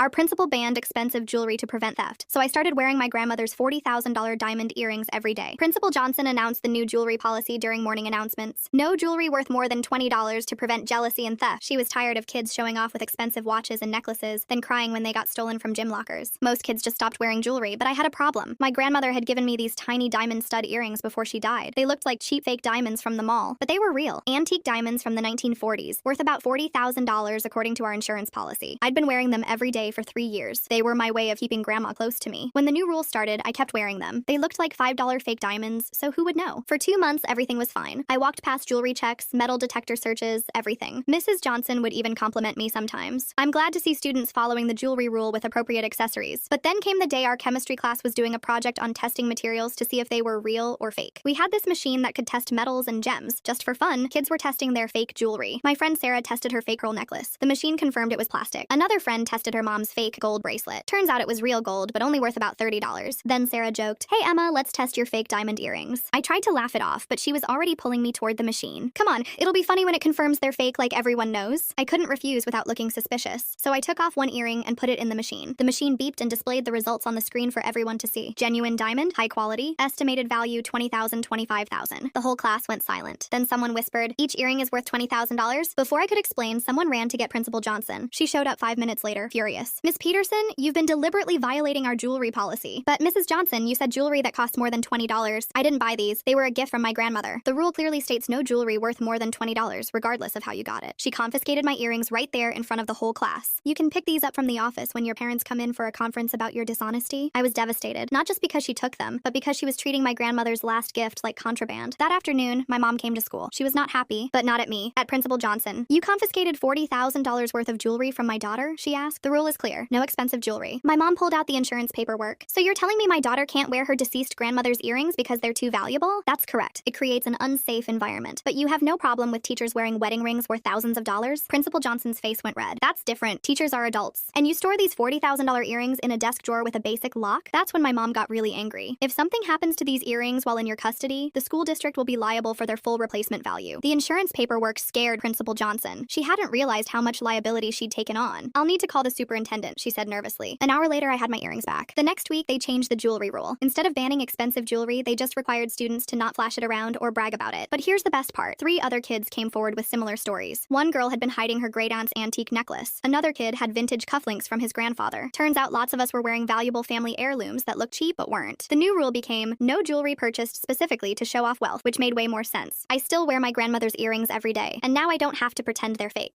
Our principal banned expensive jewelry to prevent theft, so I started wearing my grandmother's $40,000 diamond earrings every day. Principal Johnson announced the new jewelry policy during morning announcements. No jewelry worth more than $20 to prevent jealousy and theft. She was tired of kids showing off with expensive watches and necklaces, then crying when they got stolen from gym lockers. Most kids just stopped wearing jewelry, but I had a problem. My grandmother had given me these tiny diamond stud earrings before she died. They looked like cheap fake diamonds from the mall, but they were real. Antique diamonds from the 1940s, worth about $40,000 according to our insurance policy. I'd been wearing them every day for 3 years. They were my way of keeping grandma close to me. When the new rules started, I kept wearing them. They looked like $5 fake diamonds, so who would know? For 2 months, everything was fine. I walked past jewelry checks, metal detector searches, everything. Mrs. Johnson would even compliment me sometimes. I'm glad to see students following the jewelry rule with appropriate accessories. But then came the day our chemistry class was doing a project on testing materials to see if they were real or fake. We had this machine that could test metals and gems. Just for fun, kids were testing their fake jewelry. My friend Sarah tested her fake pearl necklace. The machine confirmed it was plastic. Another friend tested her mom's fake gold bracelet. Turns out it was real gold, but only worth about $30. Then Sarah joked, "Hey Emma, let's test your fake diamond earrings." I tried to laugh it off, but she was already pulling me toward the machine. Come on, it'll be funny when it confirms they're fake like everyone knows. I couldn't refuse without looking suspicious, so I took off one earring and put it in the machine. The machine beeped and displayed the results on the screen for everyone to see. Genuine diamond, high quality, estimated value $20,000, $25,000. The whole class went silent. Then someone whispered, "Each earring is worth $20,000. Before I could explain, someone ran to get Principal Johnson. She showed up 5 minutes later, furious. "Miss Peterson, you've been deliberately violating our jewelry policy." "But Mrs. Johnson, you said jewelry that costs more than $20. I didn't buy these. They were a gift from my grandmother. The rule clearly states no jewelry worth more than $20, regardless of how you got it." She confiscated my earrings right there in front of the whole class. "You can pick these up from the office when your parents come in for a conference about your dishonesty." I was devastated, not just because she took them, but because she was treating my grandmother's last gift like contraband. That afternoon, my mom came to school. She was not happy, but not at me, at Principal Johnson. "You confiscated $40,000 worth of jewelry from my daughter?" she asked. "The rule is clear. No expensive jewelry." My mom pulled out the insurance paperwork. "So you're telling me my daughter can't wear her deceased grandmother's earrings because they're too valuable?" "That's correct. It creates an unsafe environment. But you have no problem with teachers wearing wedding rings worth thousands of dollars?" Principal Johnson's face went red. "That's different. Teachers are adults. And you store these $40,000 earrings in a desk drawer with a basic lock?" That's when my mom got really angry. "If something happens to these earrings while in your custody, the school district will be liable for their full replacement value." The insurance paperwork scared Principal Johnson. She hadn't realized how much liability she'd taken on. "I'll need to call the superintendent," she said nervously. An hour later, I had my earrings back. The next week, they changed the jewelry rule. Instead of banning expensive jewelry, they just required students to not flash it around or brag about it. But here's the best part. 3 other kids came forward with similar stories. One girl had been hiding her great-aunt's antique necklace. Another kid had vintage cufflinks from his grandfather. Turns out lots of us were wearing valuable family heirlooms that looked cheap but weren't. The new rule became no jewelry purchased specifically to show off wealth, which made way more sense. I still wear my grandmother's earrings every day, and now I don't have to pretend they're fake.